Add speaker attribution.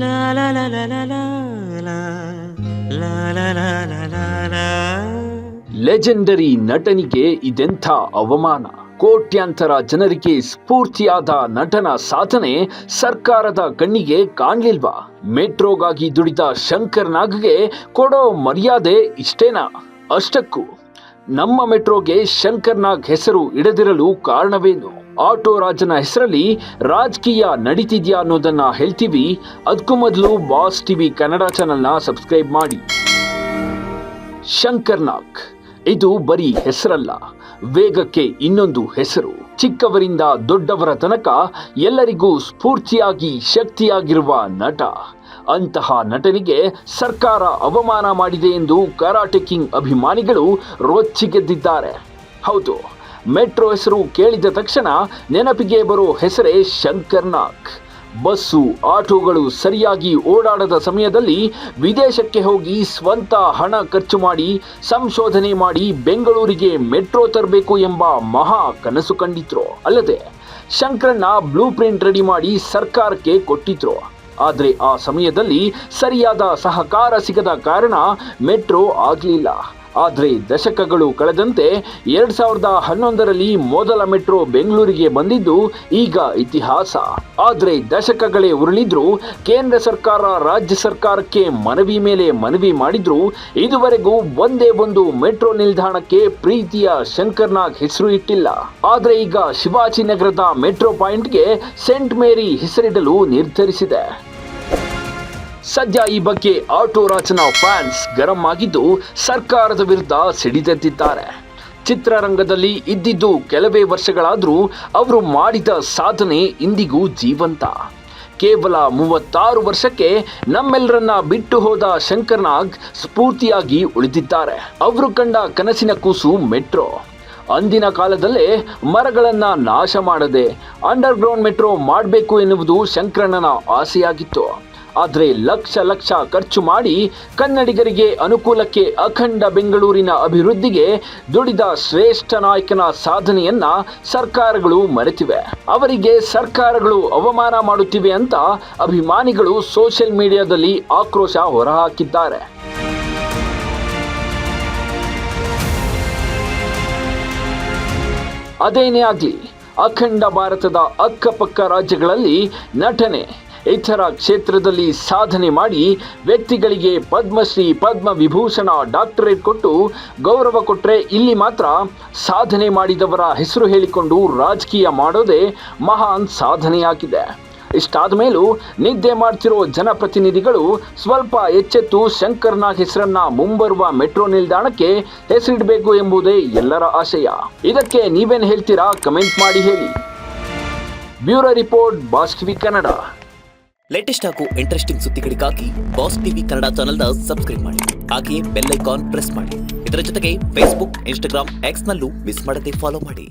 Speaker 1: ಲಾ ಲಾ ಲಾ ಲಾ ಲಾ ಲಾ ಲಾ ಲಾ ಲಾ ಲಾ ಲಾ ಲಾ ಲಾ. Legendary ನಟನಿಗೆ ಇದೆಂಥ ಅವಮಾನ. ಕೋಟ್ಯಾಂತರ ಜನರಿಗೆ ಸ್ಫೂರ್ತಿಯಾದ ನಟನ ಸಾಧನೆ ಸರ್ಕಾರದ ಕಣ್ಣಿಗೆ ಕಾಣ್ಲಿಲ್ವಾ? ಮೆಟ್ರೋಗಾಗಿ ದುಡಿದ ಶಂಕರ್ ನಾಗ್ಗೆ ಕೊಡೋ ಮರ್ಯಾದೆ ಇಷ್ಟೇನಾ? ಅಷ್ಟಕ್ಕೂ ನಮ್ಮ ಮೆಟ್ರೋಗೆ ಶಂಕರ್ ನಾಗ್ ಹೆಸರು ಇಡದಿರಲು ಕಾರಣವೇನು? ಆಟೋ ರಾಜನ ಹೆಸರಲ್ಲಿ ರಾಜಕೀಯ ನಡೀತಿದ್ಯಾ ಅನ್ನೋದನ್ನ ಹೇಳ್ತೀವಿ. ಅದಕ್ಕೂ ಮೊದಲು ಬಾಸ್ ಟಿವಿ ಕನ್ನಡ ಚಾನೆಲ್ನ ಸಬ್ಸ್ಕ್ರೈಬ್ ಮಾಡಿ. ಶಂಕರ್ ನಾಗ್ ಇದು ಬರೀ ಹೆಸರಲ್ಲ, ವೇಗಕ್ಕೆ ಇನ್ನೊಂದು ಹೆಸರು. ಚಿಕ್ಕವರಿಂದ ದೊಡ್ಡವರ ತನಕ ಎಲ್ಲರಿಗೂ ಸ್ಫೂರ್ತಿಯಾಗಿ ಶಕ್ತಿಯಾಗಿರುವ ನಟ. ಅಂತಹ ನಟನಿಗೆ ಸರ್ಕಾರ ಅವಮಾನ ಮಾಡಿದೆ ಎಂದು ಕರಾಟೆ ಕಿಂಗ್ ಅಭಿಮಾನಿಗಳು ರೊಚ್ಚಿಗೆದ್ದಿದ್ದಾರೆ. ಹೌದು, ಮೆಟ್ರೋ ಹೆಸರು ಕೇಳಿದ ತಕ್ಷಣ ನೆನಪಿಗೆ ಬರೋ ಹೆಸರೇ ಶಂಕರ್ ನಾಗ್. ಬಸ್ಸು ಆಟೋಗಳು ಸರಿಯಾಗಿ ಓಡಾಡದ ಸಮಯದಲ್ಲಿ ವಿದೇಶಕ್ಕೆ ಹೋಗಿ ಸ್ವಂತ ಹಣ ಖರ್ಚು ಮಾಡಿ ಸಂಶೋಧನೆ ಮಾಡಿ ಬೆಂಗಳೂರಿಗೆ ಮೆಟ್ರೋ ತರಬೇಕು ಎಂಬ ಮಹಾ ಕನಸು ಕಂಡಿದ್ರು. ಅಲ್ಲದೆ ಶಂಕರಣ್ಣ ಬ್ಲೂ ಪ್ರಿಂಟ್ ರೆಡಿ ಮಾಡಿ ಸರ್ಕಾರಕ್ಕೆ ಕೊಟ್ಟಿದ್ರು. ಆದರೆ ಆ ಸಮಯದಲ್ಲಿ ಸರಿಯಾದ ಸಹಕಾರ ಸಿಗದ ಕಾರಣ ಮೆಟ್ರೋ ಆಗಲಿಲ್ಲ. ಆದರೆ ದಶಕಗಳು ಕಳೆದಂತೆ 2011ರಲ್ಲಿ ಮೊದಲ ಮೆಟ್ರೋ ಬೆಂಗಳೂರಿಗೆ ಬಂದಿದ್ದು ಈಗ ಇತಿಹಾಸ. ಆದರೆ ದಶಕಗಳೇ ಉರುಳಿದ್ರು, ಕೇಂದ್ರ ಸರ್ಕಾರ ರಾಜ್ಯ ಸರ್ಕಾರಕ್ಕೆ ಮನವಿ ಮೇಲೆ ಮನವಿ ಮಾಡಿದ್ರು, ಇದುವರೆಗೂ ಒಂದೇ ಒಂದು ಮೆಟ್ರೋ ನಿಲ್ದಾಣಕ್ಕೆ ಪ್ರೀತಿಯ ಶಂಕರ್ ನಾಗ್ ಹೆಸರು ಇಟ್ಟಿಲ್ಲ. ಆದರೆ ಈಗ ಶಿವಾಜಿನಗರದ ಮೆಟ್ರೋ ಪಾಯಿಂಟ್ಗೆ ಸೇಂಟ್ ಮೇರಿ ಹೆಸರಿಡಲು ನಿರ್ಧರಿಸಿದೆ. ಸದ್ಯ ಈ ಬಗ್ಗೆ ಆಟೋ ರಾಜನ ಫ್ಯಾನ್ಸ್ ಗರಂ ಆಗಿದ್ದು ಸರ್ಕಾರದ ವಿರುದ್ಧ ಸಿಡಿದೆದ್ದಿದ್ದಾರೆ. ಚಿತ್ರರಂಗದಲ್ಲಿ ಇದ್ದಿದ್ದು ಕೆಲವೇ ವರ್ಷಗಳಾದರೂ ಅವರು ಮಾಡಿದ ಸಾಧನೆ ಇಂದಿಗೂ ಜೀವಂತ. ಕೇವಲ 36 ವರ್ಷಕ್ಕೆ ನಮ್ಮೆಲ್ಲರನ್ನ ಬಿಟ್ಟು ಹೋದ ಶಂಕರ್ ನಾಗ್ ಸ್ಫೂರ್ತಿಯಾಗಿ ಉಳಿದಿದ್ದಾರೆ. ಅವರು ಕಂಡ ಕನಸಿನ ಕೂಸು ಮೆಟ್ರೋ. ಅಂದಿನ ಕಾಲದಲ್ಲೇ ಮರಗಳನ್ನ ನಾಶ ಮಾಡದೆ ಅಂಡರ್ಗ್ರೌಂಡ್ ಮೆಟ್ರೋ ಮಾಡಬೇಕು ಎನ್ನುವುದು ಶಂಕರಣ್ಣನ ಆಸೆಯಾಗಿತ್ತು. ಆದರೆ ಲಕ್ಷ ಲಕ್ಷ ಖರ್ಚು ಮಾಡಿ ಕನ್ನಡಿಗರಿಗೆ ಅನುಕೂಲಕ್ಕೆ ಅಖಂಡ ಬೆಂಗಳೂರಿನ ಅಭಿವೃದ್ಧಿಗೆ ದುಡಿದ ಶ್ರೇಷ್ಠ ನಾಯಕನ ಸಾಧನೆಯನ್ನ ಸರ್ಕಾರಗಳು ಮರೆತಿವೆ. ಅವರಿಗೆ ಸರ್ಕಾರಗಳು ಅವಮಾನ ಮಾಡುತ್ತಿವೆ ಅಂತ ಅಭಿಮಾನಿಗಳು ಸೋಷಿಯಲ್ ಮೀಡಿಯಾದಲ್ಲಿ ಆಕ್ರೋಶ ಹೊರಹಾಕಿದ್ದಾರೆ. ಅದೇನೇ ಆಗಲಿ, ಅಖಂಡ ಭಾರತದ ಅಕ್ಕಪಕ್ಕ ರಾಜ್ಯಗಳಲ್ಲಿ ನಟನೆ ಇತರ ಕ್ಷೇತ್ರದಲ್ಲಿ ಸಾಧನೆ ಮಾಡಿ ವ್ಯಕ್ತಿಗಳಿಗೆ ಪದ್ಮಶ್ರೀ ಪದ್ಮವಿಭೂಷಣ ಡಾಕ್ಟರೇಟ್ ಕೊಟ್ಟು ಗೌರವ ಕೊಟ್ಟರೆ, ಇಲ್ಲಿ ಮಾತ್ರ ಸಾಧನೆ ಮಾಡಿದವರ ಹೆಸರು ಹೇಳಿಕೊಂಡು ರಾಜಕೀಯ ಮಾಡೋದೇ ಮಹಾನ್ ಸಾಧನೆಯಾಗಿದೆ. ಇಷ್ಟಾದ ಮೇಲೂ ನಿದ್ದೆ ಮಾಡ್ತಿರೋ ಜನಪ್ರತಿನಿಧಿಗಳು ಸ್ವಲ್ಪ ಎಚ್ಚೆತ್ತು ಶಂಕರ್ ನಾಗ್ ಹೆಸರನ್ನ ಮುಂಬರುವ ಮೆಟ್ರೋ ನಿಲ್ದಾಣಕ್ಕೆ ಹೆಸರಿಡಬೇಕು ಎಂಬುದೇ ಎಲ್ಲರ ಆಶಯ. ಇದಕ್ಕೆ ನೀವೇನು ಹೇಳ್ತೀರಾ? ಕಮೆಂಟ್ ಮಾಡಿ ಹೇಳಿ. Bureau report, boss TV Kannada.
Speaker 2: Latest ಹಾಗೂ ಇಂಟ್ರೆಸ್ಟಿಂಗ್ ಸುದ್ದಿಗಳಿಗಾಗಿ ಬಾಸ್ ಟಿವಿ ಕನ್ನಡ ಚಾನೆಲ್ನ ಸಬ್ಸ್ಕ್ರೈಬ್ ಮಾಡಿ. ಹಾಗೆಯೇ ಬೆಲ್ ಐಕಾನ್ ಪ್ರೆಸ್ ಮಾಡಿ. ಇದರ ಜೊತೆಗೆ ಫೇಸ್ಬುಕ್, ಇನ್ಸ್ಟಾಗ್ರಾಮ್, ಎಕ್ಸ್ ನಲ್ಲೂ ಮಿಸ್ ಮಾಡದೆ ಫಾಲೋ ಮಾಡಿ.